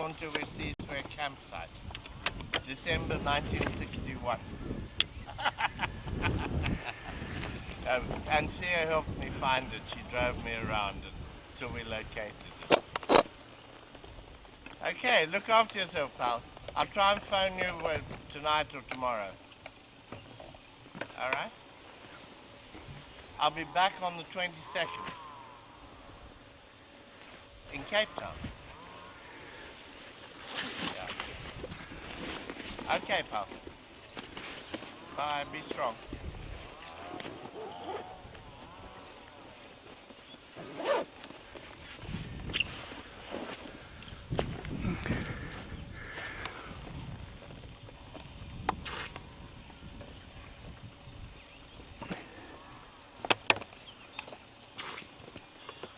Umkhonto Sizwe campsite, December 1961. And Thea helped me find it. She drove me around until we located it. Okay, look after yourself, pal. I'll try and phone you tonight or tomorrow. All right? I'll be back on the 22nd in Cape Town. Yeah. Okay, pal. Bye. Be strong.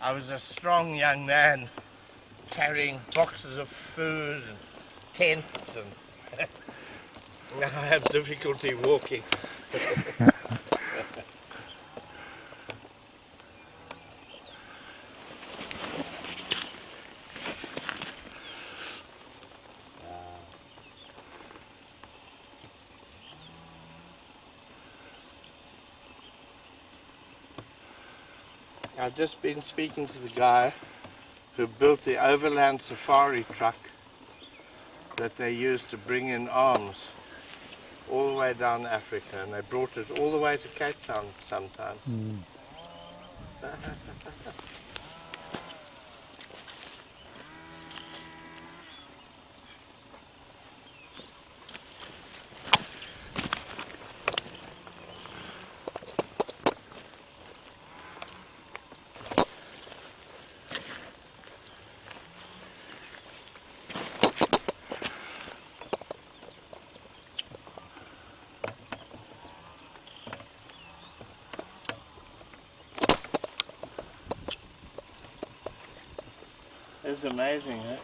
I was a strong young man carrying boxes of food and tents, and now I have difficulty walking. I've just been speaking to the guy who built the overland safari truck that they used to bring in arms all the way down Africa, and they brought it all the way to Cape Town sometimes. It's amazing, huh?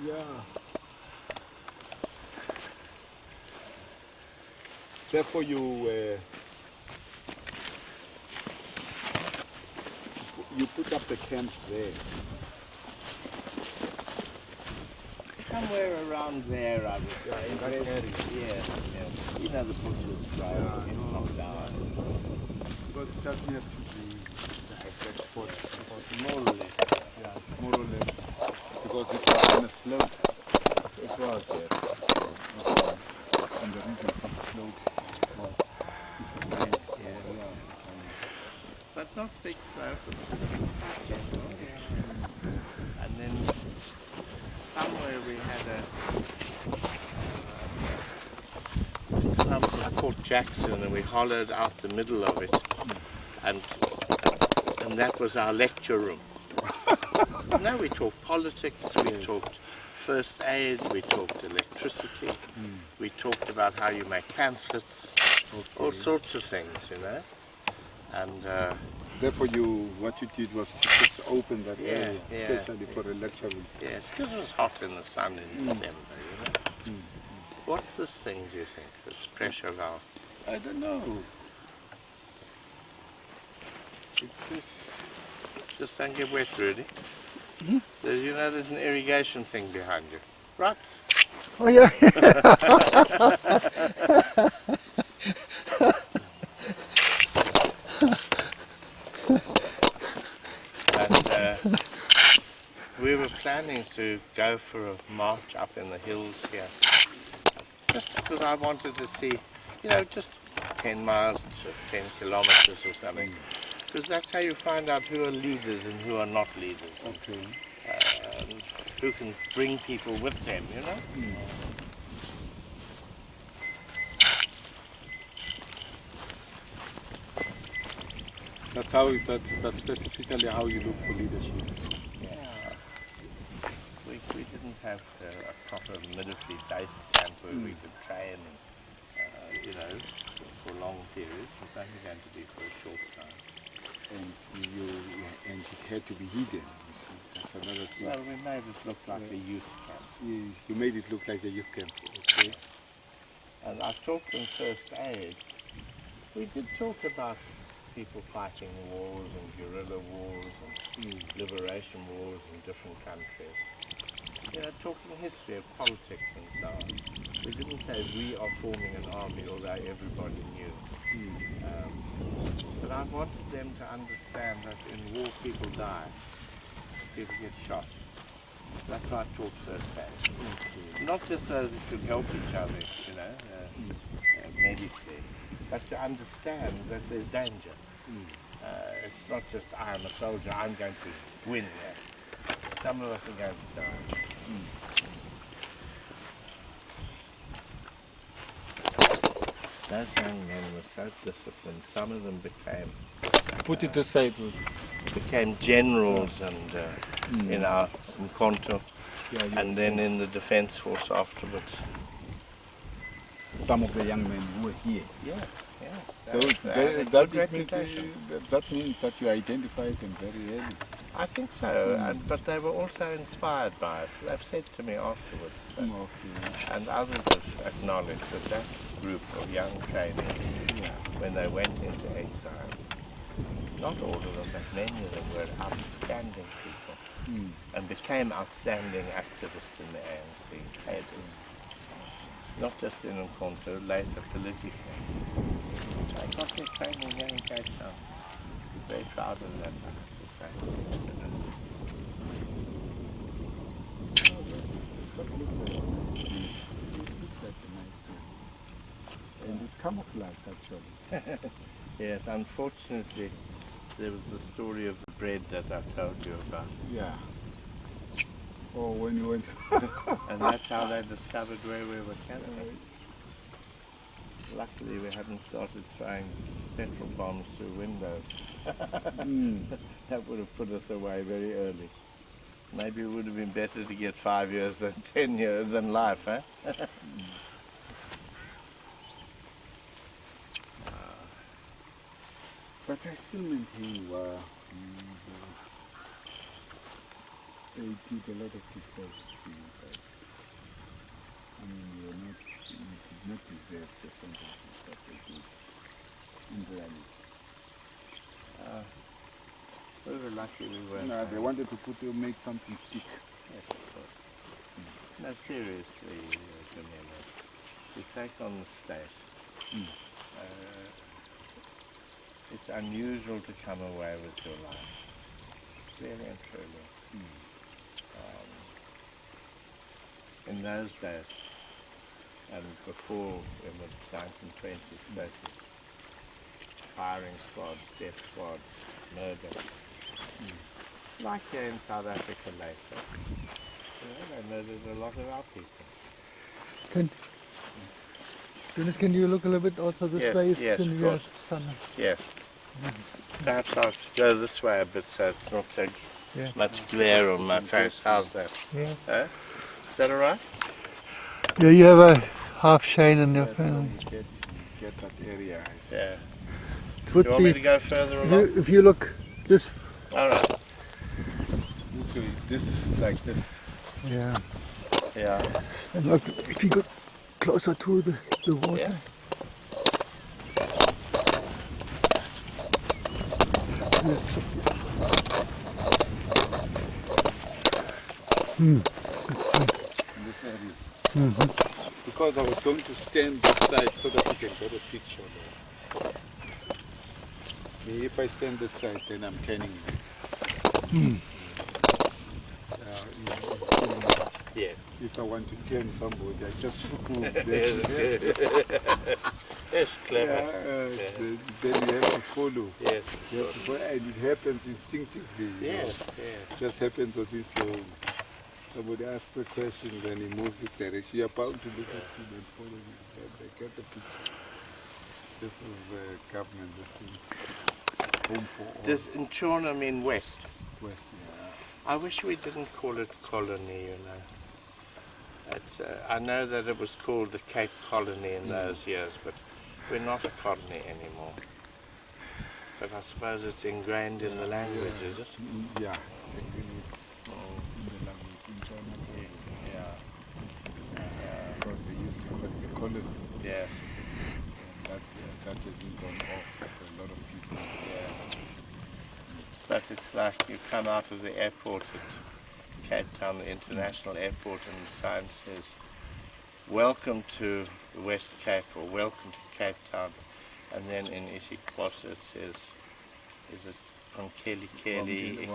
Yeah. Therefore you put up the camp there. Somewhere around there, I would say. In that area. Yeah. You know, the bushes grow and knocked down. Because it doesn't have to be the exact spot. More or less. Yeah, it's more or less. Because it was on a slope. It was there. And the reason for the slope was nice area. But not big slope. And then somewhere we had a clump called Jackson, and we hollowed out the middle of it, and that was our lecture room. No, we talked politics, we talked first aid, we talked electricity, we talked about how you make pamphlets, all sorts of things, you know. And therefore what you did was to just open that area, especially for a lecture room. Yes, because it was hot in the sun in December, you know. What's this thing, do you think, this pressure valve? I don't know. It's just... Just don't get wet, Rudy. You know there's an irrigation thing behind you, right? Oh yeah. And we were planning to go for a march up in the hills here, just because I wanted to see, you know, just 10 miles to 10 kilometers or something. Because that's how you find out who are leaders and who are not leaders. Okay. And who can bring people with them, you know? That's specifically how you look for leadership. Yeah. We didn't have a proper military base camp where we could train, you know, for long periods. It was only going to be for a short time. And it had to be hidden, you see. That's another thing. Well, we made it look like a youth camp. You made it look like a youth camp, okay? And I talked in first aid. We did talk about people fighting wars and guerrilla wars and liberation wars in different countries. talking history of politics and so on. We didn't say we are forming an army, although everybody knew. But I wanted them to understand that in war people die, people get shot. That's what I taught first day. Not just so that you could help each other, medically, but to understand that there's danger. It's not just I'm a soldier, I'm going to win there. Some of us are going to die. Those young men were so disciplined. Some of them Put it aside. became generals and in our Umkhonto, and then in the defence force afterwards. Some of the young men who were here. Yeah. That means that you identified them very early. I think so, but they were also inspired by it. They've said to me afterwards, and others have acknowledged that group of young trainees, when they went into exile, not all of them, but many of them were outstanding people and became outstanding activists in the ANC, cadres. Not just in Umkhonto, later politically. I got their training here in Cape Town. I'm very proud of that, I have to say. And it's camouflage actually. Yes, unfortunately, there was the story of the bread that I told you about. Yeah. Oh, when you went. And that's how they discovered where we were camping. Luckily, we hadn't started throwing petrol bombs through windows. That would have put us away very early. Maybe it would have been better to get 5 years than 10 years than life, eh? But I still maintain they did a lot of disservice to you guys. I mean, you did not deserve the sentences that they did in reality. We were lucky we weren't. No, they wanted to make something stick. Yes, of course. No, seriously, Dumile, to take on the state, it's unusual to come away with your life. Really and truly. In those days, and before in the 1920s, 30s, firing squads, death squads, murder. Like here in South Africa later, they murdered a lot of our people. Dennis, can you look a little bit also this way? Yes, of course. Sun. Yes. Perhaps I'll go this way a bit so it's not so much glare on my face. How's that? Yeah. Is that all right? Yeah, you have a half shade in your family. Get that area. Yeah. It would You want me to go further along? if you look this. All right. This way, like this. Yeah. Yeah. And look, if you go closer to the water. Yeah. Because I was going to stand this side so that you can get a picture there. If I stand this side, then I'm turning you. Yeah. If I want to turn somebody, I just move that. Yes, clever. Then you have to follow. Yes. You have to follow, and it happens instinctively. Yes. It just happens on this own. Somebody asks the question, then he moves this direction. You're bound to look at him and follow him. They get the picture. This is the government. This is home for all. Does Umkhonto mean west? West, yeah. I wish we didn't call it colony, you know. It's, I know that it was called the Cape Colony in those years, but we're not a colony anymore. But I suppose it's ingrained in the language, is it? Yeah, it's in the language in China. Because they used to call it the colony. Yeah. And that hasn't gone off for a lot of people. Yeah. But it's like you come out of the airport at Cape Town, the international airport, and the sign says, "Welcome to the West Cape," or "Welcome to Cape Town." And then in isiXhosa it says, is it Onkeli Keli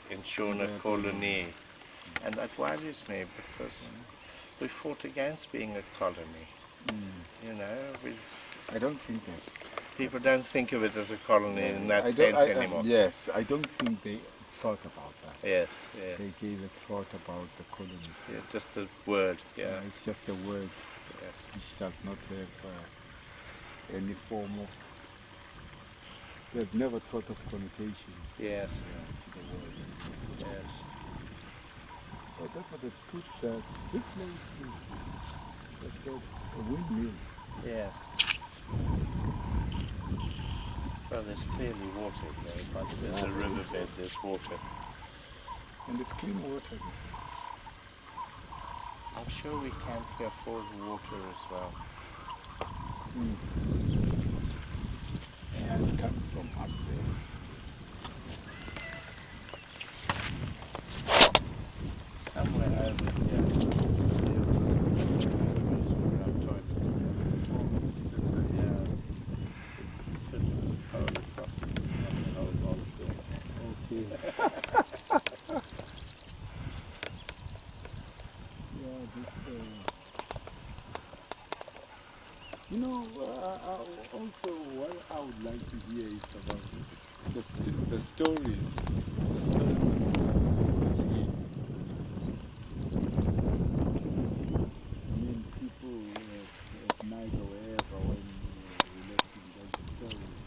Inshona Colony? And that worries me because we fought against being a colony. You know, I don't think that. people don't think of it as a colony in that sense anymore. Yes, I don't think they thought about that. Yes, yeah. They gave a thought about the colony. Yeah, just the word, yeah. It's just a word which does not have any form of. They've never thought of connotations. Yes. To the word. Yes. But that was a good that this place is a windmill. Yeah. Well, there's clearly water there, but there's a riverbed, there's water. And it's clean water. I'm sure we can't afford water as well. Yeah, it's coming from up there. Somewhere over here. You know, also what I would like to hear is about the stories. The stories that I mean, people at night or wherever, when we let them tell the stories.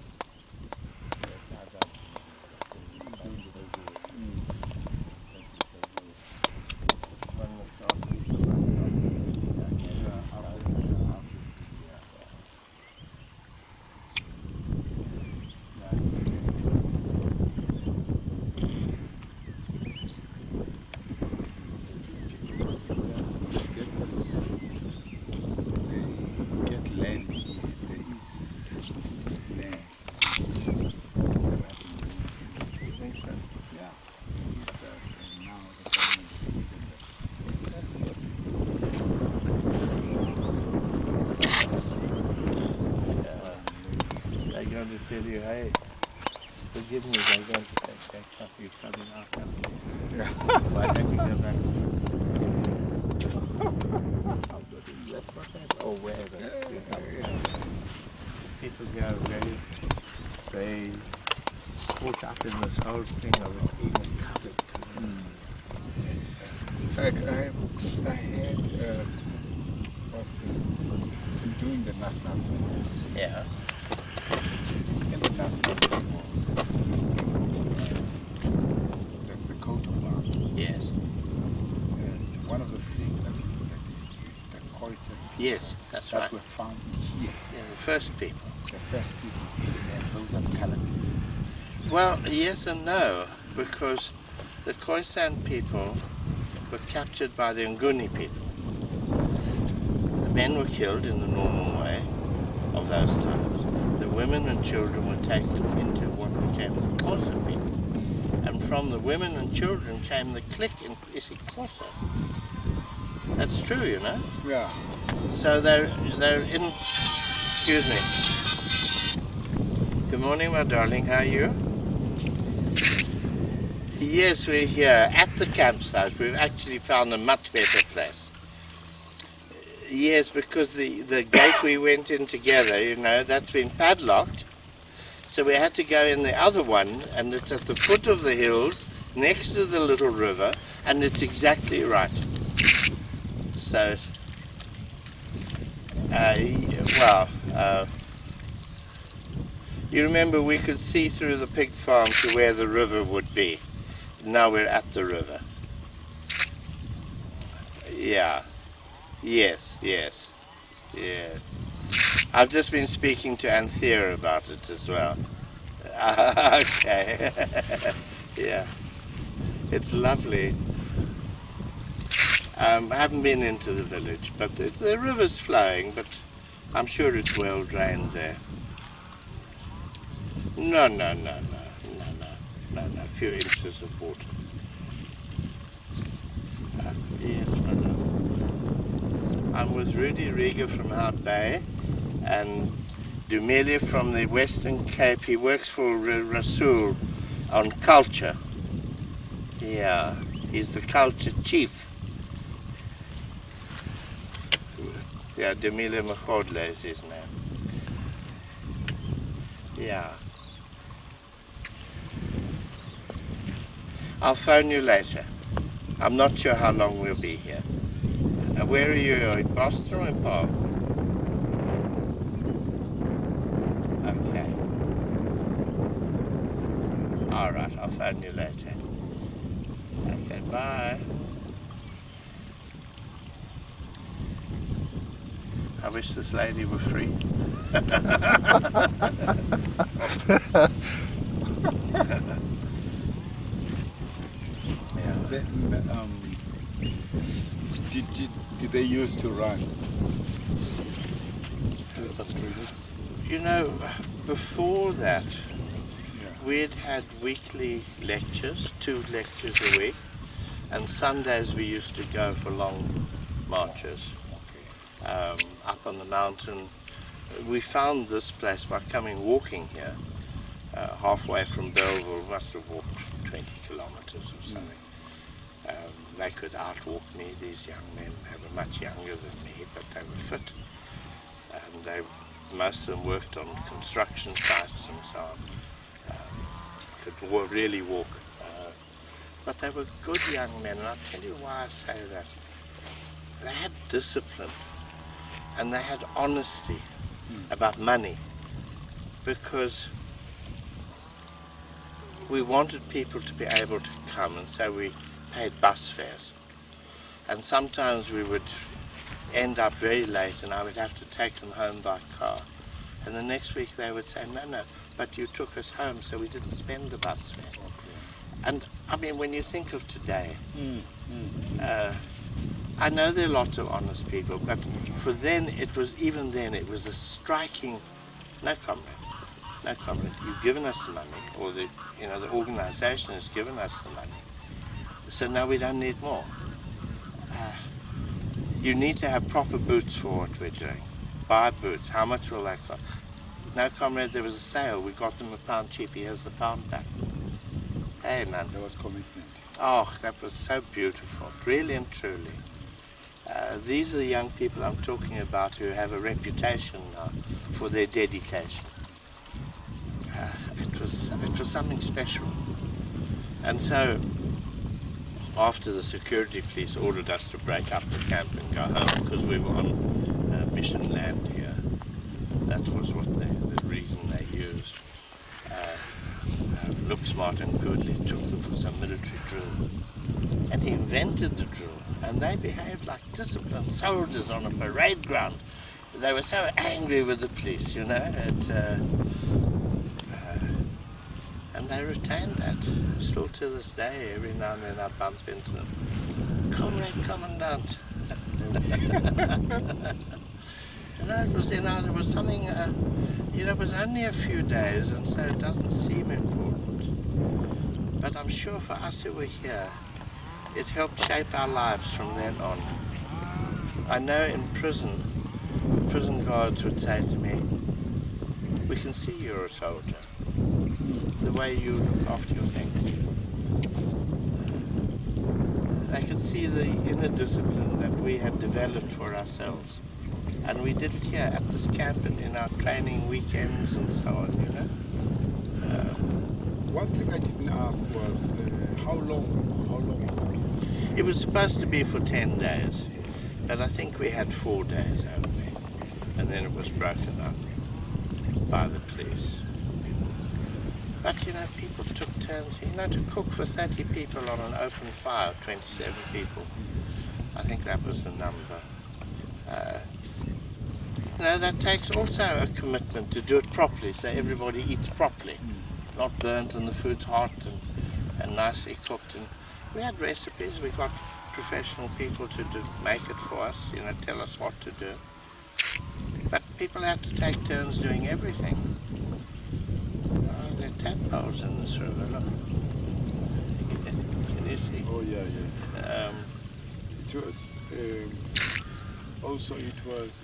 To tell you, hey, forgive me, I'm going to say, okay, cut you coming out now. Why don't you go back? Or wherever. People go very caught up in this whole thing of it being a covered community. I had, what's this, doing the national symbols. Yeah. In the national symbols, there's this thing called, there's the coat of arms. Yes. And one of the things that is the Khoisan people. Yes, that's right. That were found here. Yeah, the first people. The first people, and those are colored people. Well, yes and no, because the Khoisan people were captured by the Nguni people. The men were killed in the normal way of those times. The women and children were taken into what became the Xhosa people. And from the women and children came the clique in isiXhosa. That's true, you know? Yeah. So they're in, excuse me. Good morning, my darling, how are you? Yes, we're here at the campsite. We've actually found a much better place. Yes, because the gate we went in together, you know, that's been padlocked. So we had to go in the other one, and it's at the foot of the hills, next to the little river, and it's exactly right. So, you remember we could see through the pig farm to where the river would be. Now we're at the river. Yeah. Yes. Yeah. I've just been speaking to Anthea about it as well. Okay. Yeah. It's lovely. I haven't been into the village, but the river's flowing, but I'm sure it's well drained there. No. A few inches of water. Yes, madam. I'm with Rudy Rieger from Hout Bay and Dumile from the Western Cape. He works for Rasul on culture. Yeah, he's the culture chief. Yeah, Dumile Magotla is his name. Yeah. I'll phone you later. I'm not sure how long we'll be here. Where are you? In Boston or in Park? Okay. All right, I'll phone you later. Okay, bye. I wish this lady were free. Did they used to run? You know, before that, we'd had weekly lectures, 2 lectures a week, and Sundays we used to go for long marches up on the mountain. We found this place by coming walking here, halfway from Belleville. Must have walked 20 kilometers or something. They could outwalk me, these young men. They were much younger than me, but they were fit. And most of them worked on construction sites and so on. Could really walk. But they were good young men, and I'll tell you why I say that. They had discipline, and they had honesty about money, because we wanted people to be able to come, and so we paid bus fares. And sometimes we would end up very late, and I would have to take them home by car. And the next week they would say, no, but you took us home, so we didn't spend the bus fare. And I mean, when you think of today, I know there are lots of honest people, but for then, it was a striking, no comrade, you've given us the money, or the organization has given us the money, so now we don't need more. You need to have proper boots for what we're doing. Buy boots, how much will that cost? No, comrade, there was a sale, we got them £1 cheap, here's the £1 back. Hey man. There was commitment. Oh, that was so beautiful, really and truly. These are the young people I'm talking about who have a reputation now for their dedication. It was something special. And so, after the security police ordered us to break up the camp and go home because we were on mission land here, that was the reason they used. Look Smart and Goodley took them for some military drill. And he invented the drill, and they behaved like disciplined soldiers on a parade ground. They were so angry with the police, and they retained that. Still to this day, every now and then I bump into them. Comrade Commandant. It was something, it was only a few days, and so it doesn't seem important. But I'm sure for us who were here, it helped shape our lives from then on. I know in prison guards would say to me, we can see you're a soldier. The way you look after your handkerchief. They could see the inner discipline that we had developed for ourselves. And we did it here at this camp and in our training weekends and so on, One thing I didn't ask was how long was it? It was supposed to be for 10 days, but I think we had 4 days only, and then it was broken up by the police. But people took turns, to cook for 30 people on an open fire, 27 people. I think that was the number. That takes also a commitment to do it properly, so everybody eats properly. Not burnt and the food's hot and nicely cooked. And we had recipes, we got professional people to make it for us, tell us what to do. But people had to take turns doing everything. There are tadpoles in this river, look. Can you see? Oh yeah, yes. it was also it was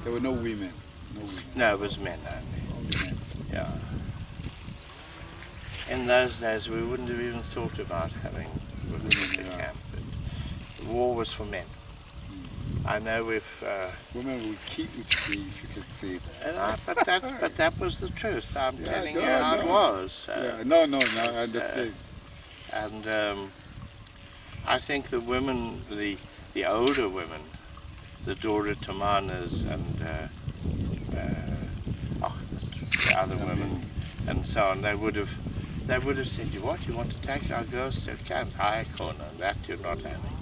there were no women. No women. No, it was men only. Only men. Yeah. In those days, we wouldn't have even thought about having women in the camp. But the war was for men. I know if women would keep you to be, if you could say that. but that was the truth. I'm telling you how it was. No, I understand. And I think the women, the older women, the Dora Tamanas and the other women and so on, they would have said, "You what? You want to take our girls to camp? High corner, that you're not having."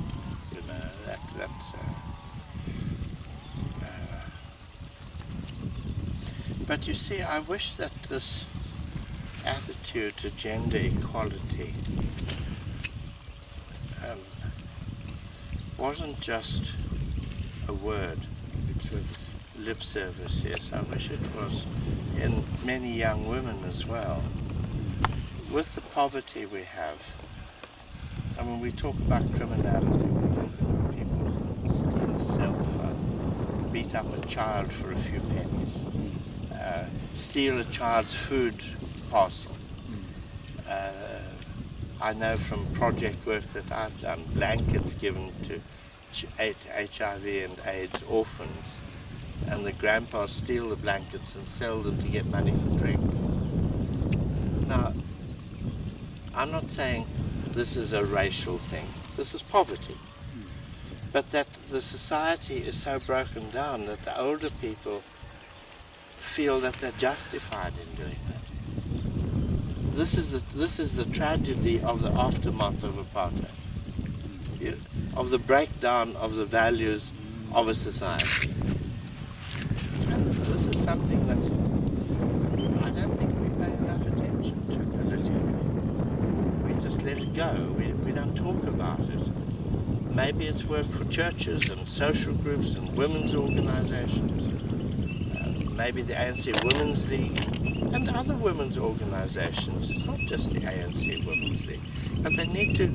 You know, that's. But you see, I wish that this attitude to gender equality wasn't just a word. Lip service. Lip service, yes. I wish it was in many young women as well. With the poverty we have, I mean, we talk about criminality, we talk about people steal a cell phone, beat up a child for a few pennies, steal a child's food parcel. I know from project work that I've done, blankets given to HIV and AIDS orphans, and the grandpas steal the blankets and sell them to get money for drink. Now, I'm not saying this is a racial thing, this is poverty. But that the society is so broken down that the older people feel that they're justified in doing that. This is the tragedy of the aftermath of apartheid, of the breakdown of the values of a society. And this is something that I don't think we pay enough attention to politically. We just let it go. We don't talk about it. Maybe it's work for churches and social groups and women's organizations. Maybe the ANC Women's League and other women's organizations. It's not just the ANC Women's League. But they need to,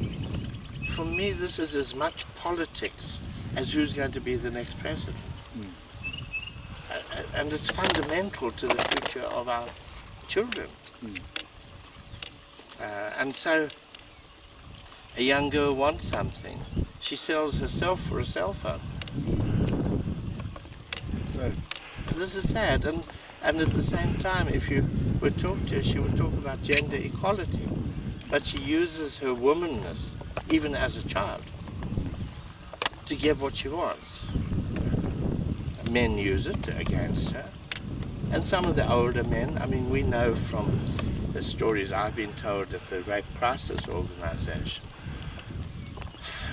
for me, this is as much politics as who's going to be the next president. And it's fundamental to the future of our children. And so a young girl wants something. She sells herself for a cell phone. Sad. This is sad. And at the same time, if you would talk to her, she would talk about gender equality. But she uses her womanness, even as a child, to get what she wants. Men use it against her. And some of the older men, I mean, we know from the stories I've been told at the Rape Crisis Organization,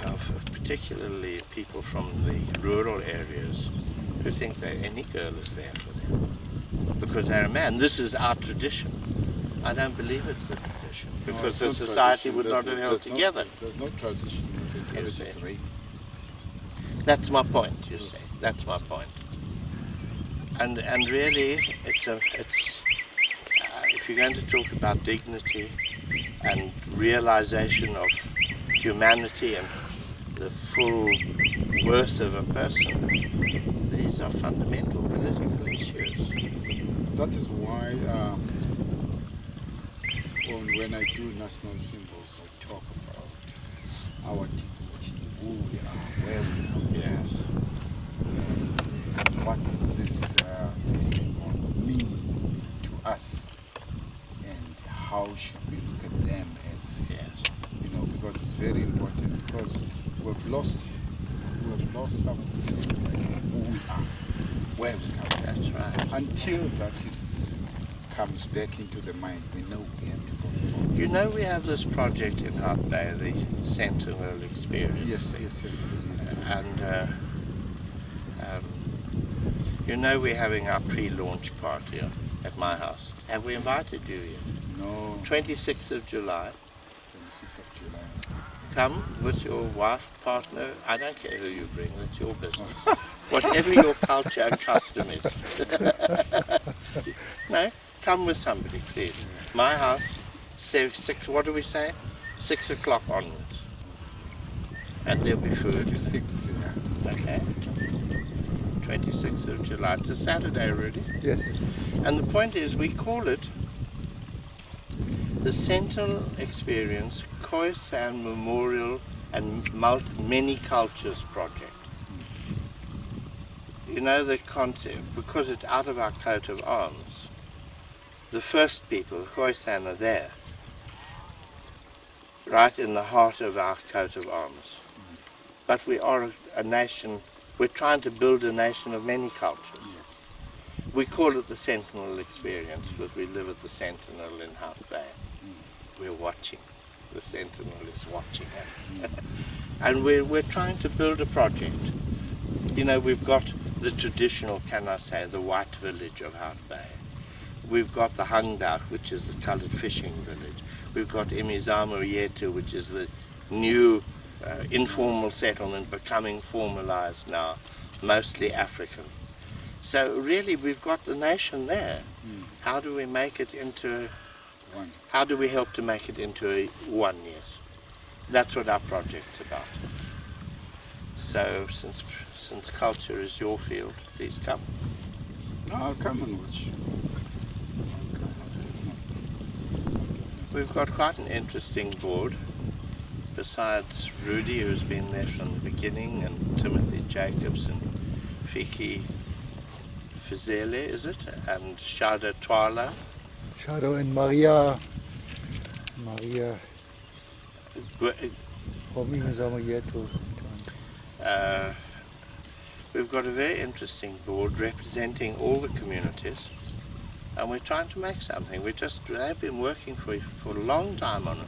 of particularly people from the rural areas who think that any girl is there for them because they're a man. This is our tradition. I don't believe it's a tradition because the society would not have held together. There's no tradition that encourages rape. That's my point, you see. That's my point. And really, it's if you're going to talk about dignity and realization of humanity and the full worth of a person, these are fundamental political issues. That is why when I do national symbols, I talk about our dignity, who we are, where we come from, and what this symbol mean to us, and how should we look at them as, because it's very important, because we've lost some of the things like who we are, where we come from. That's right. Until that comes back into the mind, we know we have to go forward. You know, we have this project in Hart Bay, the Sentinel Experience. Yes. And we're having our pre-launch party at my house. Have we invited you yet? No. 26th of July. 26th of July. Come with your wife, partner. I don't care who you bring. That's your business. Whatever your culture and custom is. No, come with somebody, please. My house, 6, what do we say? 6 o'clock onwards. And there'll be food. 26th, yeah. Okay. 26th of July. It's a Saturday already. Yes. And the point is, we call it the Sentinel Experience Khoisan Memorial and Many Cultures Project. You know the concept, because it's out of our coat of arms, the first people, Khoisan, are there, right in the heart of our coat of arms. But we are a nation, we're trying to build a nation of many cultures. Yes. We call it the Sentinel Experience because we live at the Sentinel in Hout Bay. We're watching. The Sentinel is watching us. And we're trying to build a project. You know, we've got the traditional, can I say, the white village of Hout Bay. We've got the Hangdaut, which is the coloured fishing village. We've got Imizamo Yetu, which is the new informal settlement becoming formalised now, mostly African. So really we've got the nation there. How do we make it into One. how do we help to make it into a one? Yes, that's what our project's about. So since culture is your field, please come. No, I'll come and watch. We've got quite an interesting board, besides Rudy, who's been there from the beginning, and Timothy Jacobs and Fiki Fizele, is it? And Shada Twala. Shadow and Maria from Imizamo Yetu. We've got a very interesting board representing all the communities, and we're trying to make something. They've been working for a long time on it,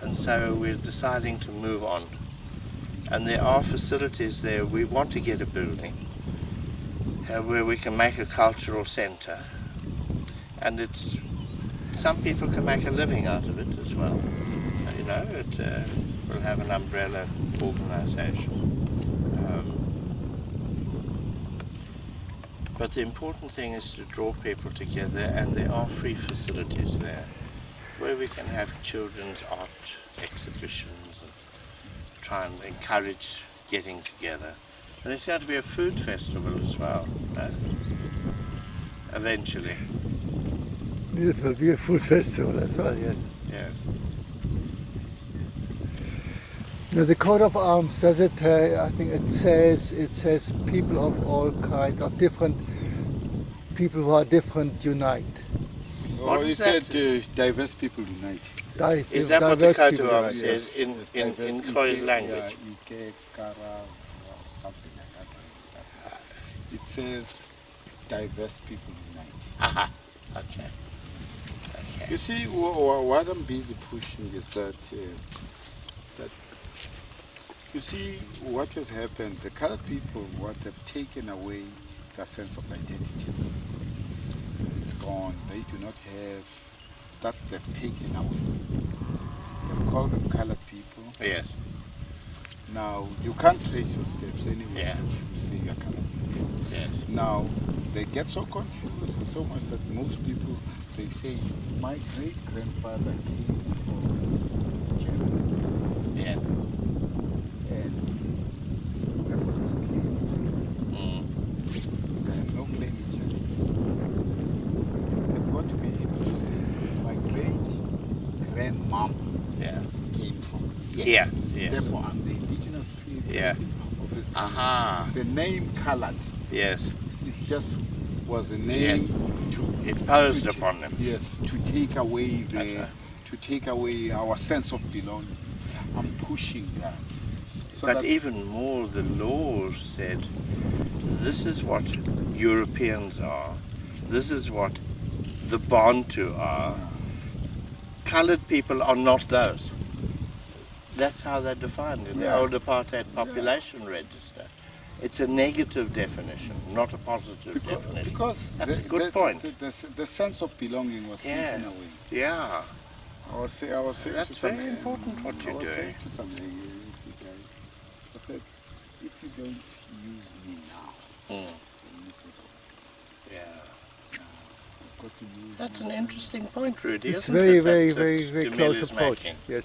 and so we're deciding to move on. And there are facilities there. We want to get a building where we can make a cultural centre, and some people can make a living out of it as well. You know, it will have an umbrella organisation. But the important thing is to draw people together, and there are free facilities there where we can have children's art exhibitions and try and encourage getting together. And there's going to be a food festival as well, eventually. It will be a food festival as well, yes. Yeah. Now the coat of arms, does it? I think it says people of all kinds, of different people who are different unite. Oh, you said diverse people unite. Is that what the coat of people arms unite. says in Khoi language? Something like that. It says diverse people unite. Aha. Okay. You see, what I'm busy pushing is that you see what has happened. The colored people, what have taken away their sense of identity. It's gone. They do not have that. They've taken away. They've called them colored people. Yes. Now you can't trace your steps anymore. Yeah. If you say you're colored people. Yes. Now they get so confused so much that most people they say my great grandfather came from Germany. Yeah. And there was no claim. There is no claim in Germany. They've got to be able to say my great grandmom came from Yeah. Yeah. Therefore I'm the indigenous people of this country. Aha. The name colored Yes. it just was a name to Imposed upon them. Yes, to take away our sense of belonging. I'm pushing that. So But that even more, the law said, this is what Europeans are, this is what the Bantu are. Coloured people are not those. That's how they're defined in the old apartheid population register. It's a negative definition, not a positive definition. Because that's a good point. The sense of belonging was taken away. Yeah. I was saying That's to some, very important what you're I was doing. saying to some guys, I said, if you don't use me now, then you say, Yeah. I've got to use That's me. an interesting point, Rudy. It's isn't very, it, very, that very, very Dumile close is approach. making? Yes.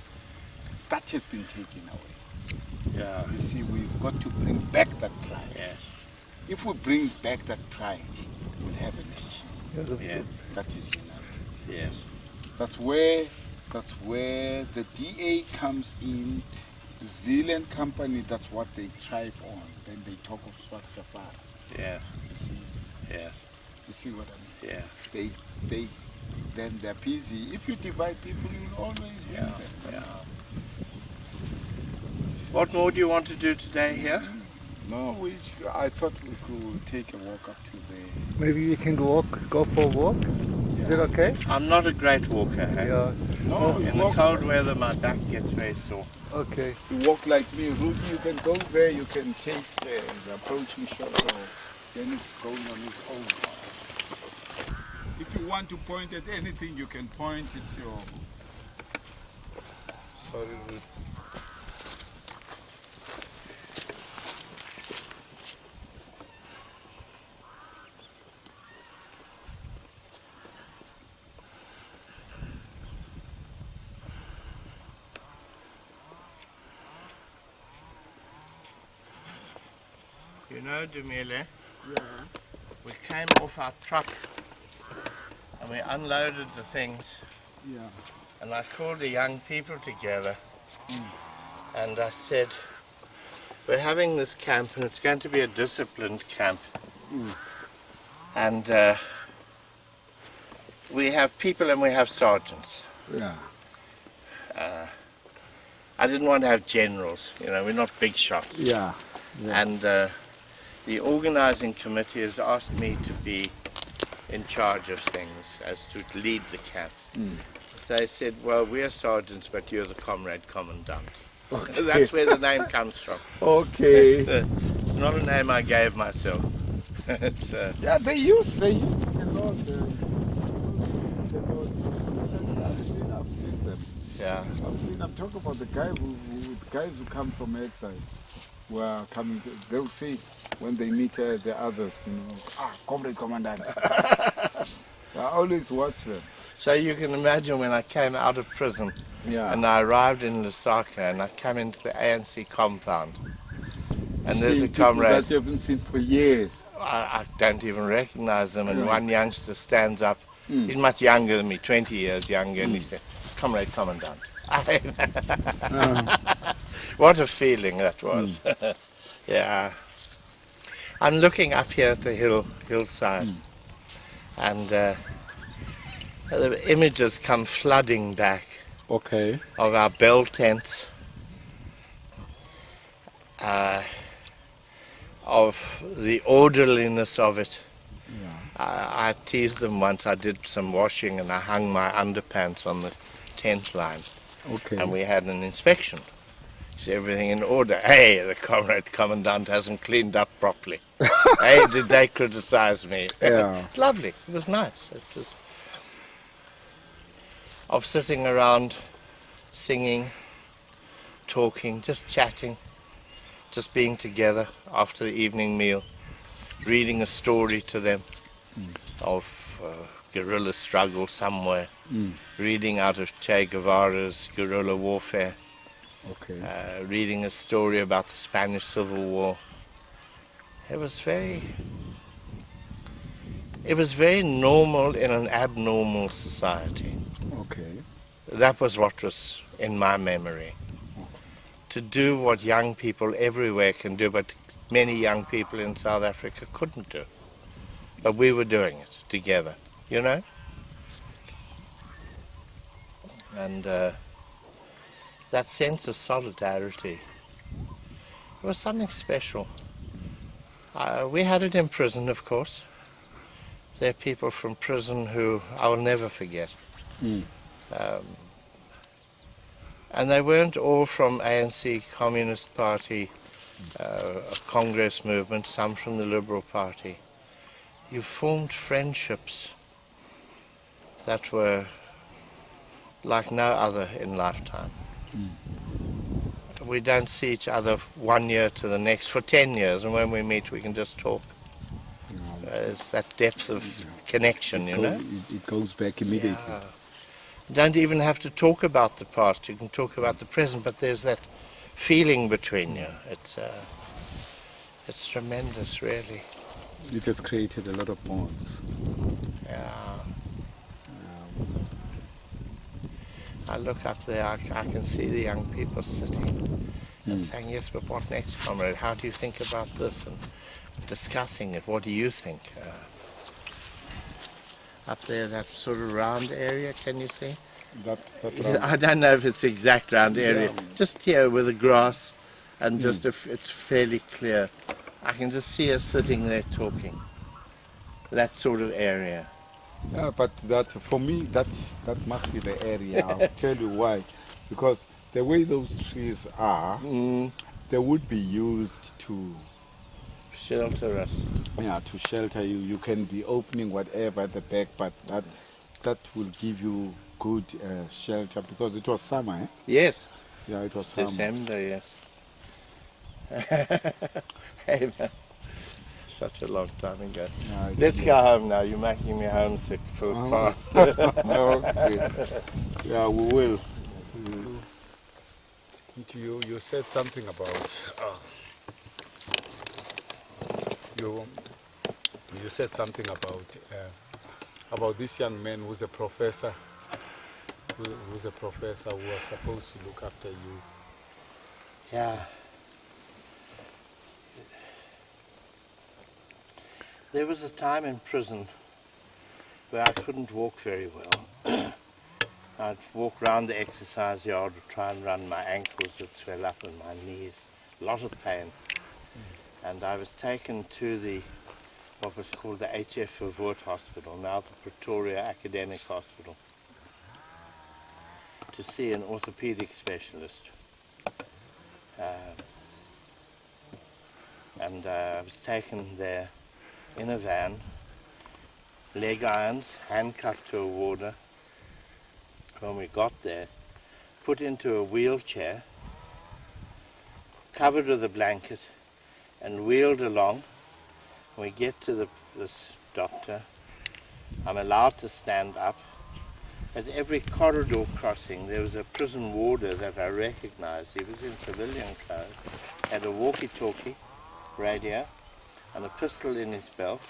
That has been taken away. Yeah. You see, we've got to bring back that pride. Yes. If we bring back that pride, we'll have a nation Yeah. that is united. Yes. That's where the DA comes in. The Zealand company, that's what they thrive on. Then they talk of Swat Kafara. Yeah. You see? Yeah. You see what I mean? Yeah. Then they're busy. If you divide people, you'll always win Yeah. them. Yeah. What more do you want to do today here? No, I thought we could take a walk up to the... Maybe you can go for a walk. Is it okay? I'm not a great walker. Hey? Yeah. No, In the cold weather, my back gets very sore. Okay. you walk like me, Rudy, you can go there, you can take the approaching shot, or Dennis going on his own. If you want to point at anything, you can point at your... Sorry, Rudy. You know, Dumile, Yeah. we came off our truck and we unloaded the things, Yeah. and I called the young people together and I said, we're having this camp and it's going to be a disciplined camp. And we have people and we have sergeants. Yeah. I didn't want to have generals, you know, we're not big shots. Yeah. And the organizing committee has asked me to be in charge of things, as to lead the camp. They said, well, we're sergeants, but you're the comrade commandant. Okay. That's where the name comes from. Okay. It's not a name I gave myself. It's, Yeah, they use the Lord. I've seen them. yeah, I'm talking about the guys who come from exile, who are coming, they'll say, when they meet the others, you know, comrade commandant. I always watch them. so you can imagine when I came out of prison Yeah. and I arrived in Lusaka and I come into the ANC compound and there's a See people comrade. that you haven't seen for years. I don't even recognize them, and Yeah. one youngster stands up. He's much younger than me, 20 years younger, and he said, comrade commandant. What a feeling that was. Yeah. I'm looking up here at the hillside, and the images come flooding back Okay. of our bell tents, of the orderliness of it. I teased them once. I did some washing and I hung my underpants on the tent line, Okay. and we had an inspection. Is everything in order? Hey, the comrade commandant hasn't cleaned up properly. Hey, did they criticize me? Yeah. It's lovely. It was nice. It was of sitting around, singing, talking, just chatting, just being together after the evening meal, reading a story to them of guerrilla struggle somewhere, reading out of Che Guevara's guerrilla warfare, Okay. reading a story about the Spanish Civil War. It was very normal in an abnormal society. Okay. That was what was in my memory. To do what young people everywhere can do, but many young people in South Africa couldn't do. But we were doing it together, you know? And that sense of solidarity, it was something special. We had it in prison, of course. There are people from prison who I will never forget. And they weren't all from ANC, Communist Party, Congress movement, some from the Liberal Party. You formed friendships that were like no other in lifetime. We don't see each other 1 year to the next for 10 years, and when we meet we can just talk. It's that depth of connection, you know? It goes back immediately. You don't even have to talk about the past, you can talk about the present, but there's that feeling between you. It's tremendous, really. It has created a lot of bonds. Yeah. I look up there, I can see the young people sitting and saying, yes, but what next, comrade? How do you think about this? And discussing it. What do you think? Up there, that sort of round area, can you see? That I don't know if it's the exact round area. Yeah. Just here with the grass and just if it's fairly clear. I can just see us sitting there talking. That sort of area. Yeah, but that for me, that must be the area. I'll tell you why. Because the way those trees are, they would be used to Shelter us. yeah, to shelter you. You can be opening whatever at the back, but that will give you good shelter because it was summer, eh? Yes. Yeah, it was summer. December, yes. Hey, man. Such a long time ago. Yeah, it's Let's go home now. You're making me homesick for fast. Okay. Yeah, we will. You said something about you said something about this young man who's a professor who was supposed to look after you. Yeah. There was a time in prison where I couldn't walk very well. I'd walk round the exercise yard to try and run. My ankles would swell up and my knees, a lot of pain. And I was taken to what was called the HF Verwoerd Hospital, now the Pretoria Academic Hospital, to see an orthopedic specialist. I was taken there in a van, leg irons, handcuffed to a warder. When we got there, put into a wheelchair, covered with a blanket, and wheeled along. We get to this doctor. I'm allowed to stand up. At every corridor crossing, there was a prison warder that I recognized. He was in civilian clothes, had a walkie-talkie radio, and a pistol in his belt.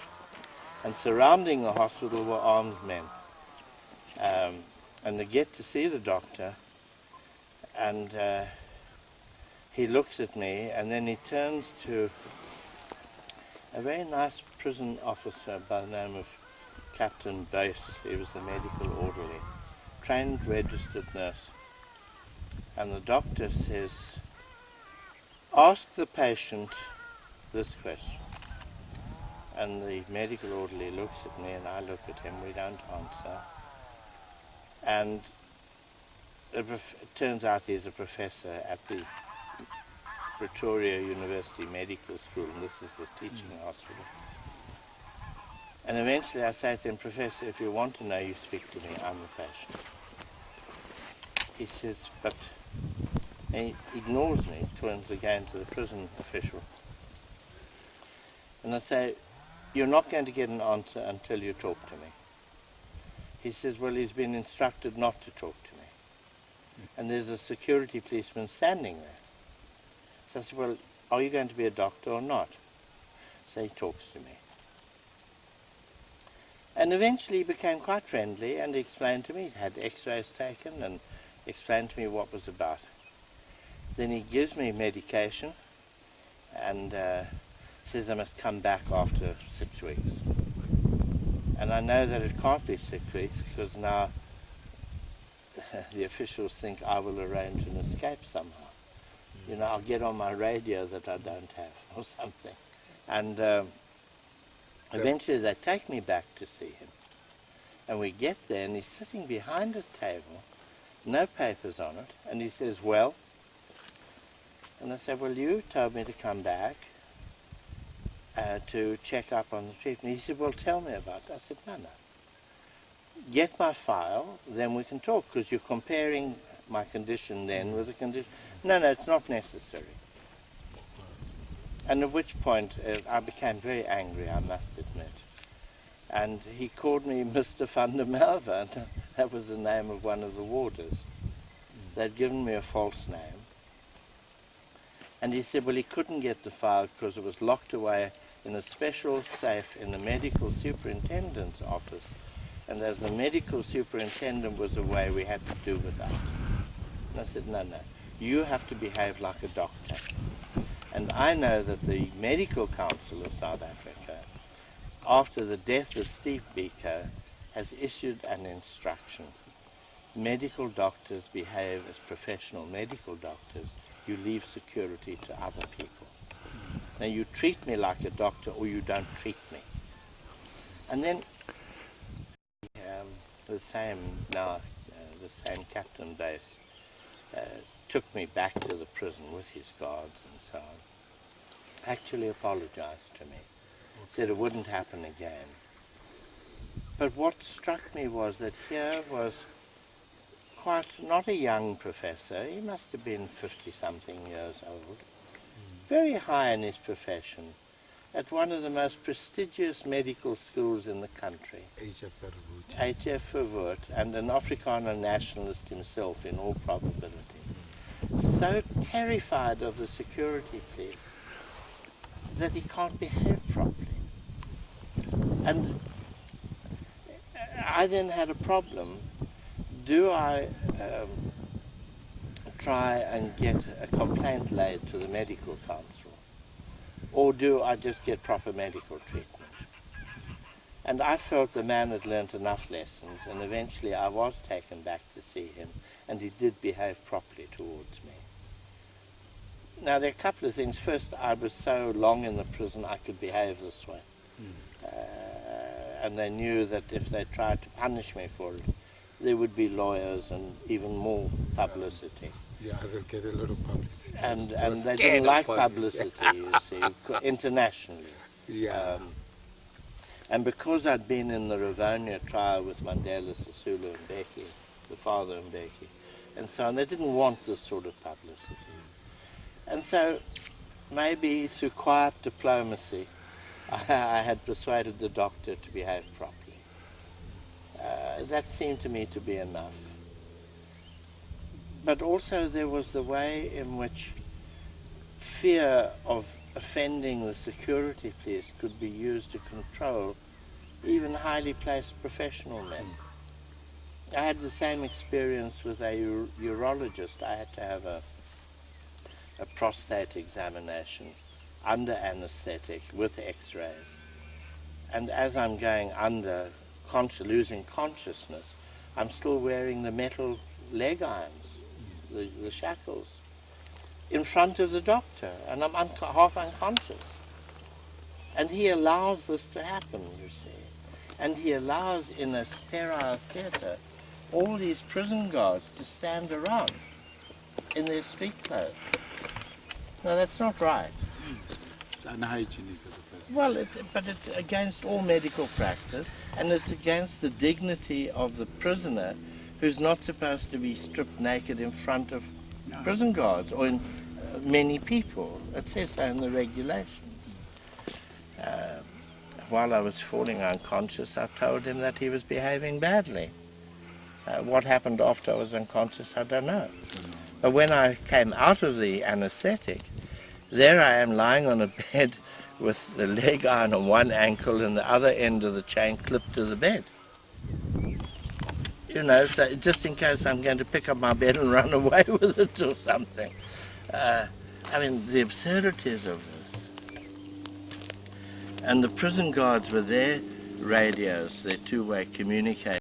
And surrounding the hospital were armed men. And they get to see the doctor, and he looks at me, and then he turns to a very nice prison officer by the name of Captain Bass. He was the medical orderly, trained registered nurse. And the doctor says, ask the patient this question. And the medical orderly looks at me and I look at him, we don't answer. And it turns out he's a professor at the Pretoria University Medical School, and this is the teaching hospital. And eventually I say to him, Professor, if you want to know, you speak to me, I'm the patient. He says, but he ignores me, turns again to the prison official. And I say, you're not going to get an answer until you talk to me. He says, well, he's been instructed not to talk to me. And there's a security policeman standing there. So I said, well, are you going to be a doctor or not? So he talks to me. And eventually he became quite friendly and he explained to me, he had x-rays taken and explained to me what was about. Then he gives me medication and says I must come back after 6 weeks. And I know that it can't be 6 weeks because now the officials think I will arrange an escape somehow. You know, I'll get on my radio that I don't have or something. And eventually they take me back to see him. And we get there and he's sitting behind a table, no papers on it, and he says, well, and I said, well, you told me to come back to check up on the treatment. He said, well, tell me about it. I said, no. Get my file, then we can talk, because you're comparing my condition then with the condition. No, it's not necessary. And at which point I became very angry, I must admit. And he called me Mr. van der Merwe, and that was the name of one of the warders. They'd given me a false name. And he said, well, he couldn't get the file because it was locked away in a special safe in the medical superintendent's office. And as the medical superintendent was away, we had to do without it. And I said, no, you have to behave like a doctor. And I know that the Medical Council of South Africa, after the death of Steve Biko, has issued an instruction. Medical doctors behave as professional medical doctors. You leave security to other people. Now you treat me like a doctor or you don't treat me. And then the same Captain Base took me back to the prison with his guards and so on. Actually apologized to me. Said it wouldn't happen again. But what struck me was that here was quite not a young professor. He must have been 50-something years old. Very high in his profession, at one of the most prestigious medical schools in the country. HF Verwoerd, and an Afrikaner nationalist himself in all probability. So terrified of the security police that he can't behave properly. And I then had a problem. Do I try and get a complaint laid to the medical council, or do I just get proper medical treatment? And I felt the man had learnt enough lessons, and eventually I was taken back to see him, and he did behave properly towards me. Now there are a couple of things. First, I was so long in the prison I could behave this way. And they knew that if they tried to punish me for it, there would be lawyers and even more publicity. Yeah, they'll get a lot of publicity. And they didn't like publicity, you see, internationally. Yeah. And because I'd been in the Rivonia Trial with Mandela, Sisulu and Mbeki, the father of Mbeki, and so on, they didn't want this sort of publicity. And so maybe through quiet diplomacy, I had persuaded the doctor to behave properly. That seemed to me to be enough. But also there was the way in which fear of offending the security police could be used to control even highly placed professional men. I had the same experience with a urologist. I had to have a prostate examination under anesthetic with x-rays. And as I'm going under, losing consciousness, I'm still wearing the metal leg irons, the shackles, in front of the doctor, and I'm half unconscious. And he allows this to happen, you see. And he allows, in a sterile theatre, all these prison guards to stand around in their street clothes. Now that's not right. It's unhygienic as a person. Well, but it's against all medical practice, and it's against the dignity of the prisoner, who's not supposed to be stripped naked in front of prison guards or in many people. It says so in the regulations. While I was falling unconscious, I told him that he was behaving badly. What happened after I was unconscious, I don't know. But when I came out of the anesthetic, there I am lying on a bed with the leg iron on one ankle and the other end of the chain clipped to the bed. You know, so just in case I'm going to pick up my bed and run away with it or something. I mean, the absurdities of this. And the prison guards with their radios, their two-way communication.